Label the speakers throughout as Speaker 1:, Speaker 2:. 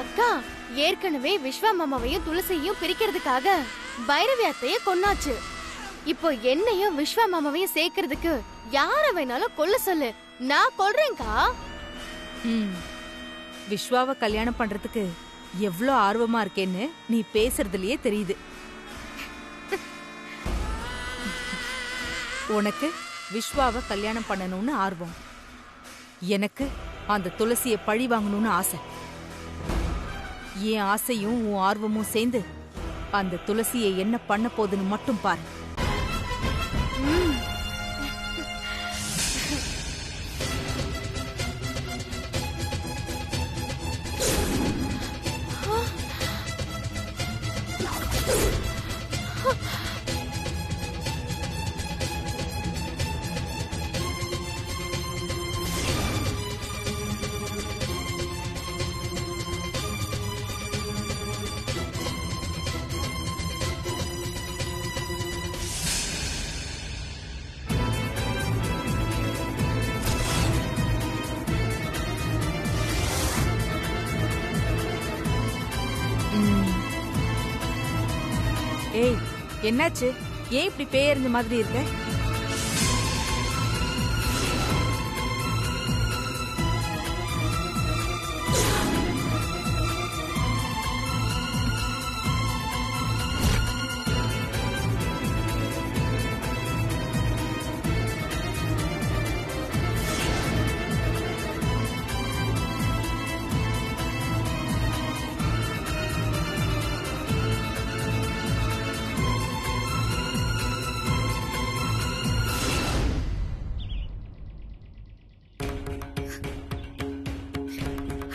Speaker 1: அக்கா, ஏற்கனவே விஸ்வா மாமாவையும் துளசியையும் பிரிக்கிறதுக்காக பைரவி அத்தைய கொன்னாச்சு. இப்போ என்னையும் விஸ்வா மாமாவையும் சேர்க்கறதுக்கு யார வேணாலும் கொல்ல சொல்லு, நான் கொல்றேன்க்கா.
Speaker 2: விஸ்வாவை கல்யாணம் பண்றதுக்கு எவ்ளோ ஆர்வமா இருக்கேன்னு நீ பேசுறதுலயே தெரியுது. உனக்கு விஸ்வாவை கல்யாணம் பண்ணணும்னு ஆர்வம், எனக்கு அந்த துளசியை பழி வாங்கணும்னு ஆசை. என் ஆசையும் உன் ஆர்வமும் சேர்ந்து அந்த துளசியை என்ன பண்ண போதுன்னு மட்டும் பாரு. ஏய், என்னாச்சு? ஏன் இப்படி பேயறிஞ்ச மாதிரி இருக்க?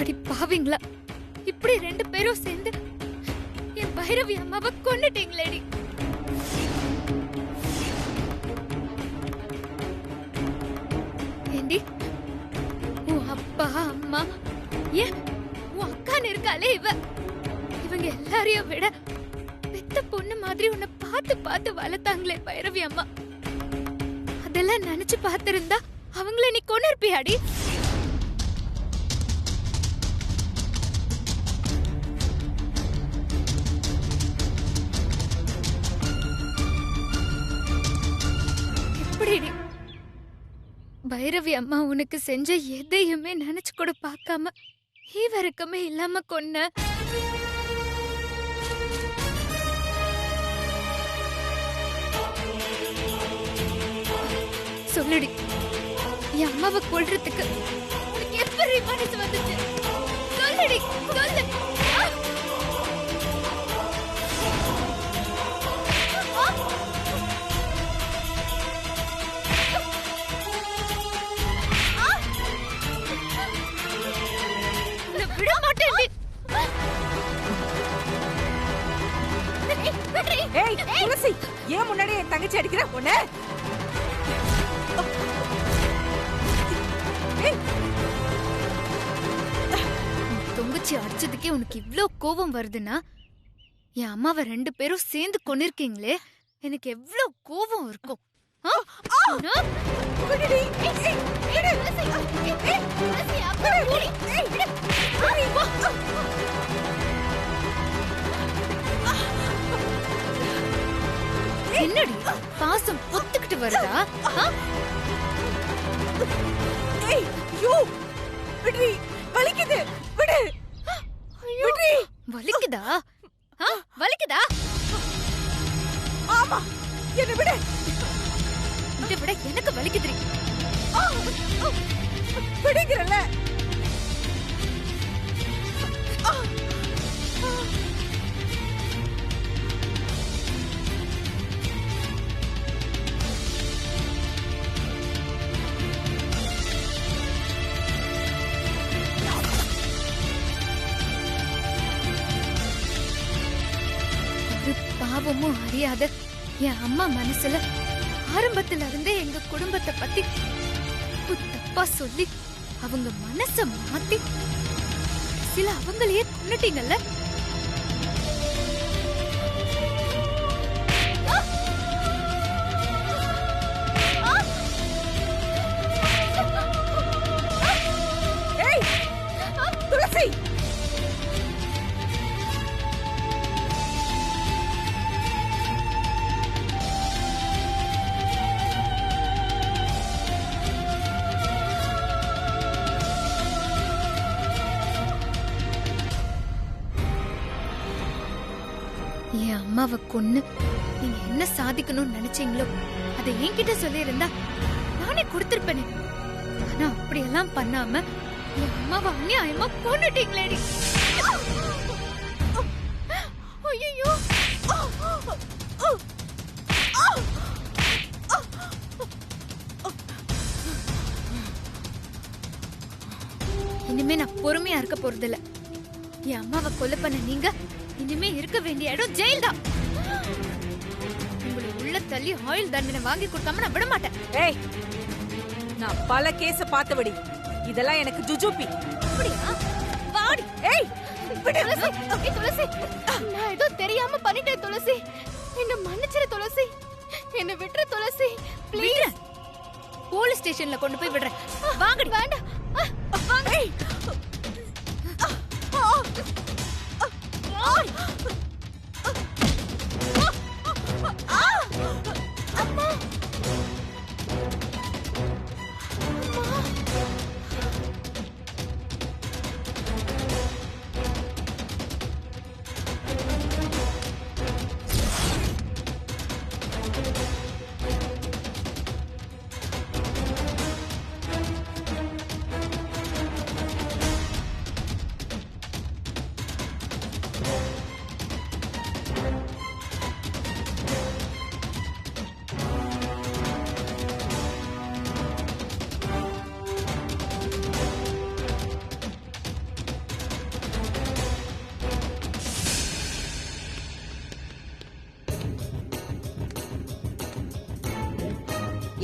Speaker 3: அடி பாவிங்களா, இப்படி ரெண்டு பேரும் சேர்ந்து என் பைரவி அம்மாவை கொன்னுட்டீங்களேடி. ஏண்டி, உன் அப்பா அம்மா ஏன் உன் அக்கான்னு இருக்காளே இவங்க எல்லாரையும் விட பெத்த பொண்ணு மாதிரி உன்னை பார்த்து பார்த்து வளர்த்தாங்களே பைரவி அம்மா. அதெல்லாம் நினைச்சு பார்த்திருந்தா அவங்கள நீ கொன்னு இருப்பியாடி? பைரவி அம்மா உனக்கு செஞ்ச எதையுமே நினைச்சு கூட பார்க்காம ஈவரக்கமே இல்லாம கொன்ன. சொல்லுடி, என் அம்மாவை கொல்றதுக்கு உனக்கு எப்படி மனசு வந்துச்சு? சொல்லுடி, சொல்லு.
Speaker 2: ஏன் முன்னாடி என் தங்கச்சி அடிக்கிற பொண்ணு?
Speaker 3: தொங்கச்சி அடிச்சதுக்கே உனக்கு இவ்ளோ கோபம் வருதுன்னா என் அம்மாவை ரெண்டு பேரும் சேர்ந்து கொண்டிருக்கீங்களே, எனக்கு எவ்ளோ கோபம் இருக்கும். என்னடி பாசம் பொத்துக்கிட்டு வருதா?
Speaker 2: வலிக்குது, விடு.
Speaker 3: வலிக்குதா? வலிக்குதா?
Speaker 2: ஆமா, என்ன விடு.
Speaker 3: இதை விட எனக்கு வலிக்குது.
Speaker 2: விடுங்கறல.
Speaker 3: பாவமும் அறியாத என் அம்மா மனசுல ஆரம்பத்துல இருந்தே எங்க குடும்பத்தை பத்தி தப்பா சொல்லி அவங்க மனச மாத்தி சில அவங்களையே கொன்னுட்டீங்கல்ல. என் அம்மாவை கொன்னு நீங்க என்ன சாதிக்கணும்னு நினைச்சீங்களோ அதை என்கிட்ட சொல்லியிருந்தா நானே கொடுத்திருப்பேனே. ஆனா அப்படியெல்லாம் பண்ணாம என் அம்மாவை அநியாயமா கொன்னுட்டீங்களேடி. ஐயோ, இனிமே நான் பொறுமையா இருக்க போறதில்ல. என் அம்மாவை கொலை பண்ண நீங்க இனிமே இருக்க வேண்டிய இடம் ஜெயில் தான். உங்களை உள்ள தள்ளி ஆயுள் தண்டனை வாங்கி கொடுக்காம நான் விட மாட்டேன்.
Speaker 2: ஏய், நான் பல கேஸ பார்த்தபடி இதெல்லாம் எனக்கு ஜுஜுபி.
Speaker 3: அப்படியா? வாடி.
Speaker 2: ஏய்,
Speaker 1: விடு துளசி. ஏய், துளசி, நான் ஏதோ தெரியாம பண்ணிட்டேன் துளசி. என்ன மன்னிச்சிரு துளசி. என்ன விட்டுரு துளசி ப்ளீஸ்.
Speaker 3: போலீஸ் ஸ்டேஷன்ல கொண்டு போய் விடுறேன். வாங்கடி.
Speaker 1: வேண்டாம். வாங்க.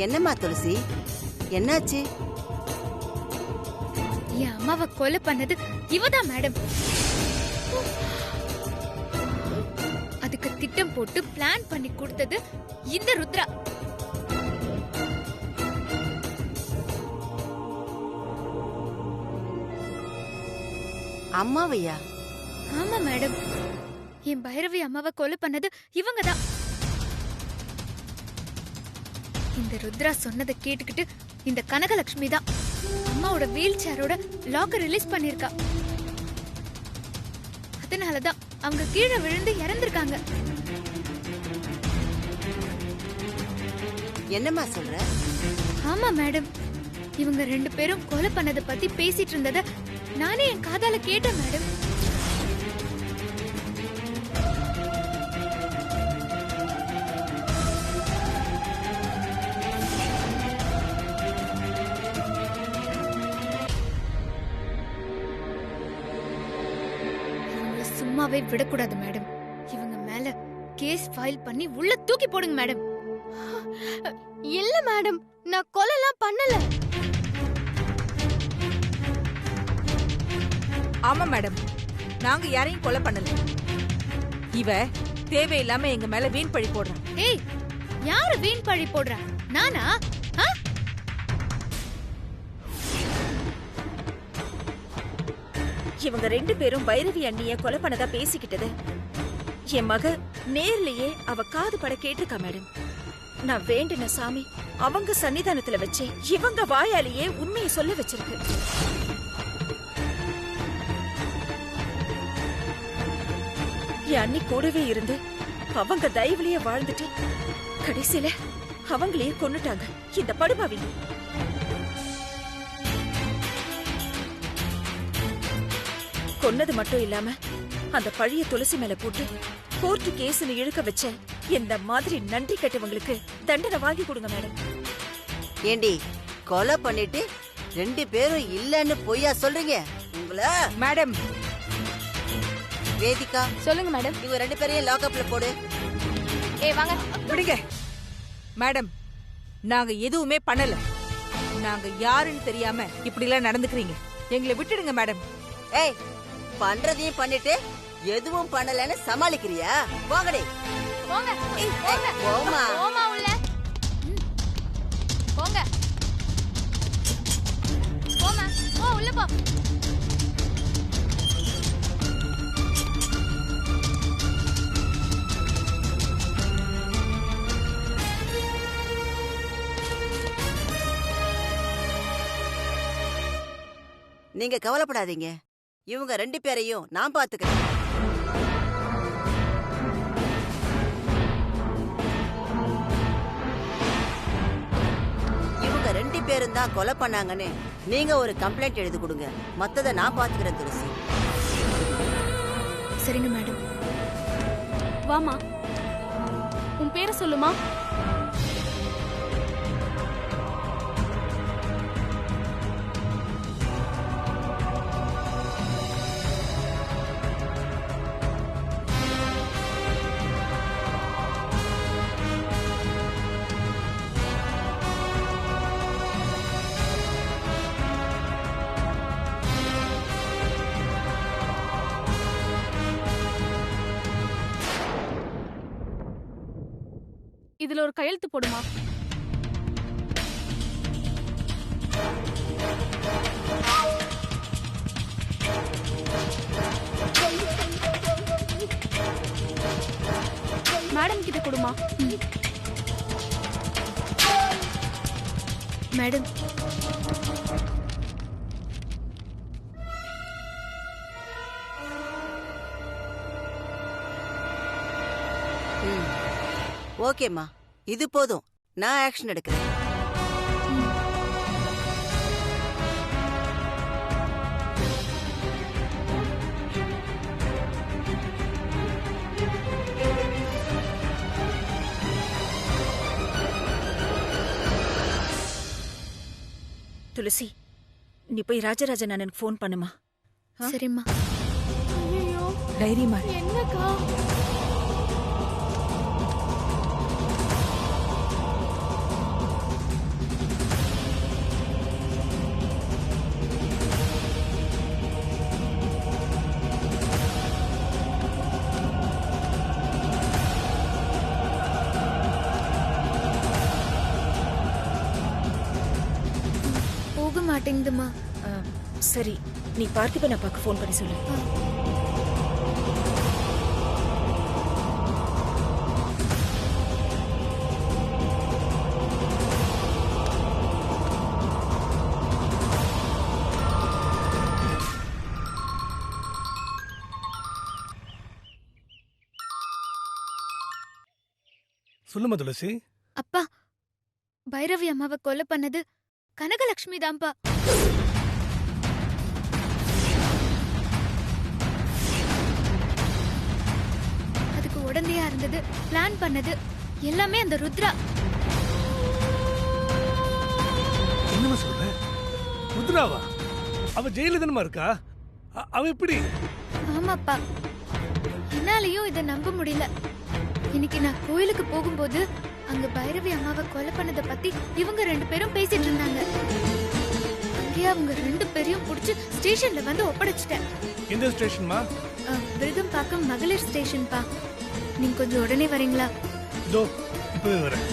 Speaker 4: என்னம்மா துளசி, என்னாச்சு?
Speaker 3: என் அம்மாவை கொலை பண்ணது இவதான் மேடம். அதுக்கு திட்டம் போட்டு பிளான் பண்ணி கொடுத்தது இந்த ருத்ரா.
Speaker 4: அம்மாவையா?
Speaker 3: ஆமா மேடம், என் பைரவி அம்மாவை கொலை பண்ணது இவங்கதான். இந்த ருத்ரா சொன்னதை கேட்டுக்கிட்டு இந்த கனகலட்சுமி தான் அம்மாவோட வீல் சேரோட லாக்கர் ரிலீஸ் பண்ணிருக்கா. அதனாலதான் அவங்க கீழே விழுந்து இறந்திருக்காங்க.
Speaker 4: என்னம்மா சொல்ற?
Speaker 3: ஆமா மேடம், இவங்க 2 பேரும் கொலை பண்ணதை பத்தி பேசிட்டு இருந்தத நானே என் காதால கேட்டேன் மேடம். சும்மாவே விடக்கூடாது மேடம். இவங்க மேல கேஸ் ஃபைல் பண்ணி உள்ள தூக்கி போடுங்க மேடம்.
Speaker 1: இல்ல மேடம், நான் கொலைலாம் பண்ணல.
Speaker 2: ஆமா மேடம், நாங்க யாரையும் கொலை பண்ணல. இவ தேவையில்லாம எங்க மேல வீண் பழி போடுறான்.
Speaker 3: ஏய், யாரு வீண் பழி போடுறா? நானா? ஆ?
Speaker 5: இவங்க 2 பேரும் பைரவி அண்ணிய கொலை பண்ணதா பேசிக்கிட்டது என் மக நேர்லயே அவ காது பட கேட்டிருக்கா மேடம். நான் வேண்டின சாமி அவங்க சன்னிதானத்துல வச்சு இவங்க வாயாலேயே உண்மையை சொல்ல வச்சிருக்கு. என் அண்ணி கூடவே இருந்து அவங்க தயவுலயே வாழ்ந்துட்டு கடைசியில அவங்களையே கொன்னுட்டாங்க இந்த படுபாவிங்க. கொன்னது மட்டும் இல்லாம அந்த பழைய துளசி மேல போட்டு கோர்ட்டு கேஸ்னு இழுக்க வச்ச இந்த மாதிரி நன்றி கெட்டவங்களுக்கு தண்டனை வாங்கி கொடுங்க மேடம்.
Speaker 4: ஏண்டி, கொலை பண்ணிட்டு 2 பேரும் இல்லன்னு பொய்யா சொல்றீங்க? உங்கள
Speaker 2: மேடம்,
Speaker 4: வேதிகா,
Speaker 1: சொல்லுங்க மேடம்.
Speaker 4: இவங்க 2 பேரையும் லாக்அப்ல போடு.
Speaker 1: ஏய் வாங்க.
Speaker 2: விடுங்க மேடம், நாங்க எதுவுமே பண்ணல. நாங்க யாருன்னு தெரியாம இப்படி எல்லாம் நடந்துக்கிறீங்க. எங்களை விட்டுடுங்க மேடம்.
Speaker 4: ஏய், பண்றதையும் பண்ணிட்டு எதுவும் பண்ணலன்னு சமாளிக்கிறியா? போங்கடி.
Speaker 1: போங்க.
Speaker 4: ஏய், போமா.
Speaker 1: போமா உள்ள. போங்க. போமா. போ உள்ள போ.
Speaker 4: நீங்க கவலைப்படாதீங்க, இவங்க 2 பேரையும் நான் பாத்துக்கிறேன். பேரும் தான் கொலை பண்ணாங்கன்னு நீங்க ஒரு கம்ப்ளைண்ட் எழுதி கொடுங்க. மத்தத நான் பாத்துக்கிறேன் துளசி.
Speaker 3: சரிங்க மேடம்.
Speaker 1: வாமா, உன் பேரை சொல்லுமா. இதுல ஒரு கையெழுத்து போடுமா. மேடம் கிட்ட கொடுமா.
Speaker 3: மேடம்,
Speaker 4: ஓகேம்மா, இது போதும். நான் ஆக்ஷன் எடுக்கிறேன்.
Speaker 5: துளசி, நீ போய் ராஜராஜன் அண்ணனுக்கு ஃபோன் பண்ணுமா.
Speaker 3: சரிம்மா.
Speaker 1: ஐயோ,
Speaker 2: டைரி மாதிரி
Speaker 1: என்னக்கா.
Speaker 3: போக மாட்டேங்குதுமா.
Speaker 5: சரி, நீ பார்த்திபன் அப்பாக்கு ஃபோன் பண்ணி சொல்லு.
Speaker 6: சொல்லுமா துளசி.
Speaker 3: அப்பா, பைரவி அம்மாவை கொலை பண்ணது கனகலட்சுமி தான்ப்பா. அதுக்கு உடந்தையா இருந்தது, பிளான் பண்ணது எல்லாமே அந்த ருத்ரா.
Speaker 6: என்னமா சொல்ற? ருத்ராவா? அவ ஜெயில தானமா இருக்கா? அவ எப்படி?
Speaker 3: ஆமாப்பா, என்னாலையும் இதை நம்ப முடியல. இன்னைக்கு நான் கோயிலுக்கு போகும்போது அங்க பைரவி அம்மாவை கொலை பண்ணத பத்தி இவங்க 2 பேரும் பேசிட்டு இருந்தாங்க. அங்கேயே அவங்க 2 பேரையும் புடிச்சு ஸ்டேஷன்ல வந்து ஒப்படைச்சிட்டேன்.
Speaker 6: எந்த ஸ்டேஷன்மா?
Speaker 3: விருகம்பாக்கம் மகளிர் ஸ்டேஷன்பா. நீங்க கொஞ்சம் உடனே வரீங்களா?
Speaker 6: இதோ இப்பவே வரேன்.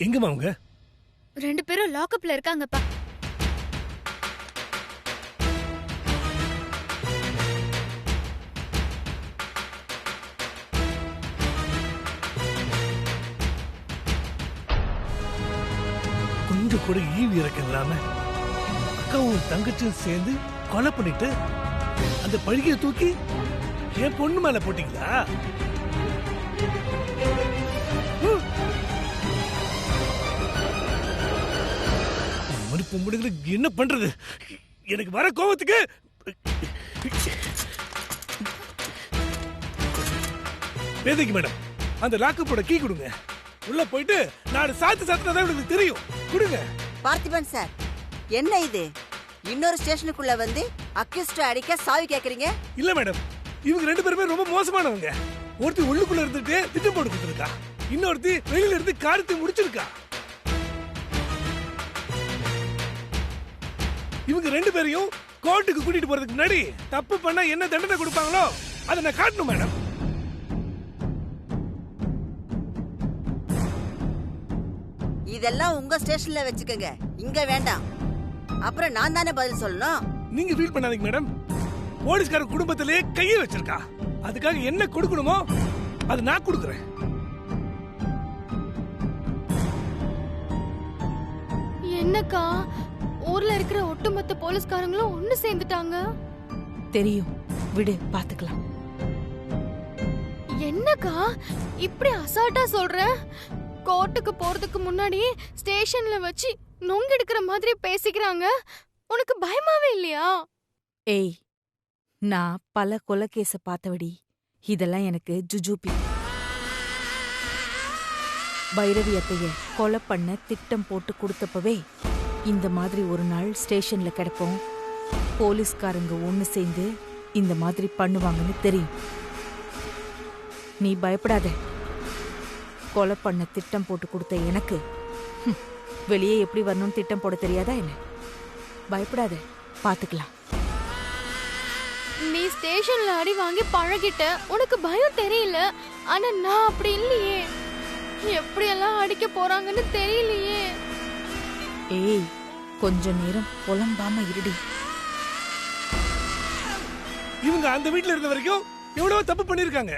Speaker 6: எங்கம்மா அவங்க?
Speaker 3: 2 பேரும் லாக்அப்ல இருக்காங்கப்பா.
Speaker 6: கொஞ்சம் கூட ஈவி இறக்கம் இல்லாம அக்காவும் தங்கச்சியும் சேர்ந்து கொலை பண்ணிட்டு அந்த பழியை தூக்கி என் பொண்ணு மேல போட்டீங்களா? பொம்பளைங்களுக்கு என்ன பண்றது? எனக்கு வர கோபத்துக்கு வேதிக்கு மேடம், அந்த லாக்கப்போட கீ கொடுங்க. உள்ள போயிட்டு நான் சாத்தினதான் உங்களுக்கு தெரியும். கொடுங்க.
Speaker 4: பார்த்திபன் சார், என்ன இது? இன்னொரு ஸ்டேஷனுக்குள்ள வந்து அக்யூஸ்ட் அடிக்க சாவி கேக்குறீங்க?
Speaker 6: இல்ல மேடம், இவங்க 2 பேருமே ரொம்ப மோசமானவங்க. ஒருத்தி உள்ளுக்குள்ள இருந்துட்டு திட்டம் போட்டு கொடுத்துருக்கா, இன்னொருத்தி வெளியில இருந்து காரியத்தை முடிச்சிருக்கா. இவங்க 2 பேரையும் கோர்ட்டுக்கு கூட்டிட்டு போறதுக்கு முன்னாடி தப்பு பண்ணா என்ன தண்டனை கொடுப்பாங்களோ அதை நான் காட்டணும் மேடம்.
Speaker 4: இதெல்லாம் உங்க ஸ்டேஷன்ல வச்சுக்கோங்க, இங்க வேண்டாம். அப்புறம் நான் தானே பதில் சொல்லணும்.
Speaker 6: நீங்க ஃபீல் பண்ணாதீங்க மேடம். போலீஸ்கார குடும்பத்திலே கையை வச்சிருக்கா. அதுக்காக என்ன கொடுக்கணுமோ அது நான் கொடுக்குறேன்.
Speaker 1: என்னக்கா, ஊர்ல இருக்கிற ஒட்டுமொத்த போலீஸ்காரங்களும் ஒண்ணு சேர்ந்துட்டாங்க.
Speaker 2: தெரியும், விடு பாத்துக்கலாம்.
Speaker 1: என்னக்கா இப்படி அசால்ட்டா சொல்ற? கோர்ட்டுக்கு போறதுக்கு முன்னாடி ஸ்டேஷன்ல வச்சு நொங்கு எடுக்கிற மாதிரி பேசிக்கிறாங்க. உனக்கு பயமாவே இல்லையா?
Speaker 2: ஏய், நான் பல கொலைகேச பார்த்தவடி. இதெல்லாம் எனக்கு ஜுஜூபி. பைரவி அத்தைய கொலை பண்ண திட்டம் போட்டு கொடுத்தப்பவே இந்த மாதிரி ஒரு நாள் ஸ்டேஷன்ல கிடப்போம், போலீஸ்காரங்க ஒண்ணு சேர்ந்து இந்த மாதிரி பண்ணுவாங்கன்னு தெரியும். நீ பயப்படாத. கொலை பண்ண திட்டம் போட்டு கொடுத்த எனக்கு வெளியே எப்படி வரணும்னு திட்டம் போட தெரியாதா என்ன? பயப்படாத, பாத்துக்கலாம்.
Speaker 1: நீ ஸ்டேஷன்ல அடி வாங்கி பழகிட்ட, உனக்கு பயம் தெரியல. ஆனா நான் அப்படி இல்லையே. எப்படி எல்லாம் அடிக்க போறாங்கன்னு தெரியலையே.
Speaker 2: ஏய், கொஞ்ச நேரம் புலம்பாம இருடி.
Speaker 6: இவங்க அந்த வீட்டுல இருந்த வரைக்கும் எவ்வளவு தப்பு பண்ணிருக்காங்க.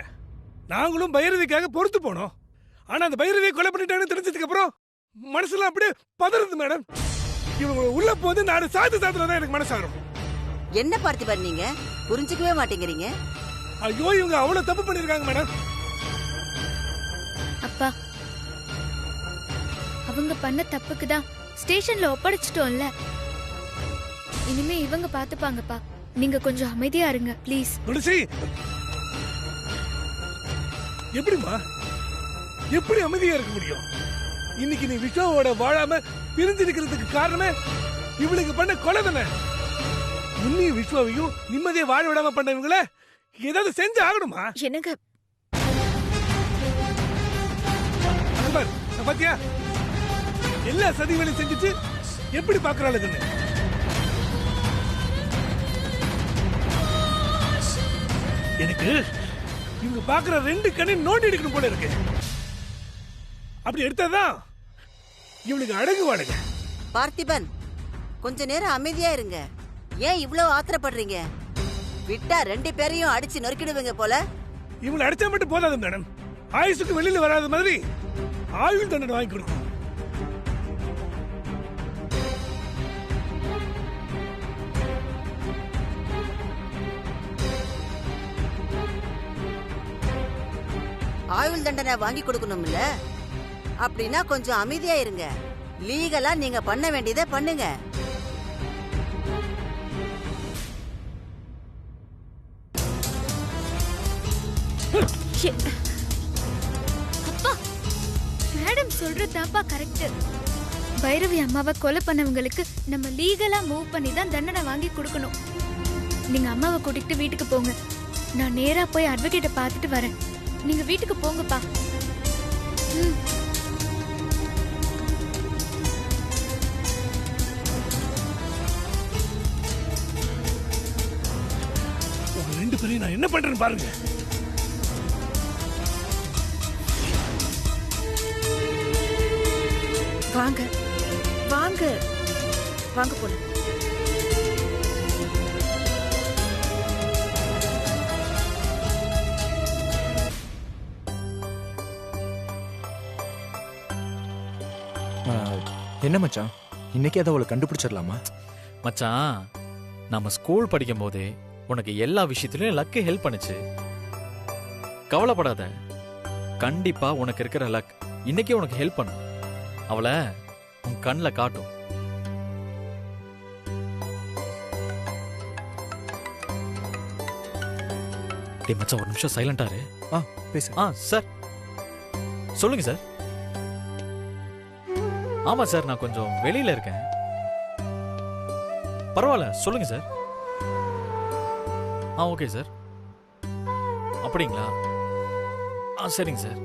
Speaker 6: நாங்களும் பைரவிக்காக பொறுத்து போனோம். ஆனா அந்த பைரவியை கொலை பண்ணிட்டாங்கன்னு தெரிஞ்சதுக்கு அப்புறம் மனசுலாம் அப்படியே பதறுது மேடம். இவங்க உள்ள போது நான் சாத்துறதான் எனக்கு மனசாகும்.
Speaker 4: என்ன பார்த்திபன் நீங்க புரிஞ்சுக்கவே மாட்டேங்கிறீங்க?
Speaker 6: ஐயோ, இவங்க அவ்வளவு தப்பு பண்ணிருக்காங்க மேடம்.
Speaker 3: அப்பா, அவங்க பண்ண தப்புக்கு தான் ஸ்டேஷன்ல ஒப்படைச்சிட்டோம்ல. இனிமே இவங்க பாத்துப்பாங்கப்பா. நீங்க கொஞ்சம் அமைதியா இருங்க ப்ளீஸ்.
Speaker 6: துளசி, எப்படிமா எப்படி அமைதியா இருக்க முடியும்? இன்னைக்கு நீ விஸ்வாவோட வாழாம பிரிஞ்சு இருக்கிறதுக்கு காரணமே இவளுக்கு பண்ண கொலை தானே. உன்னையும் விஸ்வாவையும் நிம்மதியா வாழ விடாம பண்ணவங்கள ஏதாவது செஞ்சு ஆகணுமா?
Speaker 5: என்னங்க
Speaker 6: அக்பர், பாத்தியா எல்லா சதி வேலையும் செஞ்சுட்டு எப்படி பாக்குறாளுன்னு. எனக்கு இவங்க பாக்குற ரெண்டு கண்ணையும் நோண்டி எடுக்கணும் போல இருக்கு. அப்படி எடுத்தாதான் இவளுக்கு அடங்குவானுங்க.
Speaker 4: பார்த்திபன், கொஞ்ச நேரம் அமைதியா இருங்க. ஏன் இவ்வளவு ஆத்திரப்படுறீங்க? விட்டா ரெண்டு பேரையும் அடிச்சு நொறுக்கிடுவீங்க போல.
Speaker 6: இவங்களை அடிச்சா மட்டும் போதாது மேடம். ஆயுசுக்கு வெளியில வராத மாதிரி ஆயுள் தண்டனை வாங்கி கொடுக்கும்.
Speaker 4: ஆயுள் தண்டனை வாங்கி கொடுக்கணும்ல? அப்படின்னா கொஞ்சம் அமைதியா இருங்க. லீகலா நீங்க பண்ண வேண்டியதை பண்ணுங்க.
Speaker 3: அப்பா, மேடம் சொல்றதாப்பா கரெக்ட். பைரவி அம்மாவை கொலை பண்ணவங்களுக்கு நம்ம லீகலா மூவ் பண்ணி தான் தண்டனை வாங்கி கொடுக்கணும். நீங்க அம்மாவை கூட்டிட்டு வீட்டுக்கு போங்க. நான் நேரா போய் அட்வொகேட்டை பார்த்துட்டு வரேன். நீங்க வீட்டுக்கு போங்கப்பா.
Speaker 6: உங்க ரெண்டு பேரையும் நான் என்ன பண்றேன்னு பாருங்க.
Speaker 5: வாங்க வாங்க வாங்க போலாம்.
Speaker 7: என்ன மச்சான், இன்னைக்கு அதை அவளை கண்டுபிடிச்சிடலாமா?
Speaker 8: மச்சான், நம்ம ஸ்கூல் படிக்கும் போதே உனக்கு எல்லா விஷயத்திலயும் லக்கு ஹெல்ப் பண்ணுச்சு. கவலைப்படாத, கண்டிப்பா உனக்கு இருக்கிற லக் இன்னைக்கே உனக்கு ஹெல்ப் பண்ணும். அவளை உன் கண்ணில் காட்டும். டே மச்சான், ஒரு நிமிஷம் சைலண்டா இரு.
Speaker 7: பேசு.
Speaker 8: சார் சொல்லுங்க சார். ஆமா சார், நான் கொஞ்சம் வெளியில இருக்கேன். பரவாயில்ல, சொல்லுங்க சார். Okay sir. அப்படிங்களா? சரிங்க சார்.